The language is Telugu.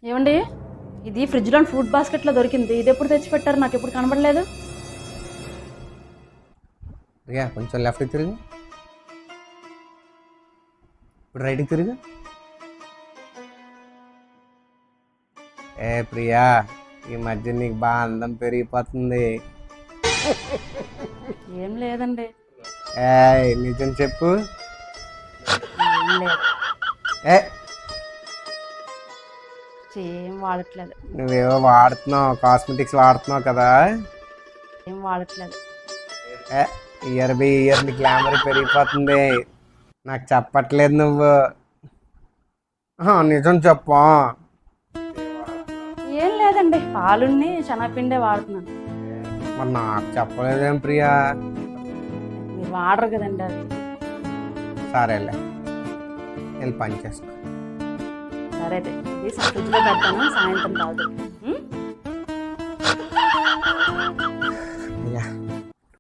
ఏమండి, ఇది ఫ్రిడ్జ్లో ఫ్రూట్ బాస్కెట్లో దొరికింది. ఇది ఎప్పుడు తెచ్చిపెట్టారు? నాకు ఎప్పుడు కనబడలేదు. ప్రియా కొంచెం లెఫ్ట్ తిరుగు, ఇప్పుడు రైట్కి తిరుగు. ఏ ప్రియా, ఈ మధ్య నీకు బాగా అందం పెరిగిపోతుంది. ఏం లేదండి. ఏ నిజం చెప్పు. ఏం లేదు. ఏ ఏం వాడట్లేదు. నువ్వేవో వాడుతున్నావు, కాస్మెటిక్స్ వాడుతున్నావు కదా. ఏం వాడట్లేదు. ఏ ఇయర్ బై ఇయర్ నీ గ్లామర్ పెరిగిపోతుంది. నాకు చెప్పట్లేదు నువ్వు. నిజం చెప్పు. ఏం లేదండి, పాలుని శనగపిండే వాడుతున్నాను. మరి నాకు చెప్పలేదేం ప్రియా. మీరు వాడరు కదండి అవి. సరేలే, వెళ్ళి పని చేసుకో. సరే అయితే ఇది ఫ్రిడ్జ్లో పెడతాను, సాయంత్రం తాగుతాను.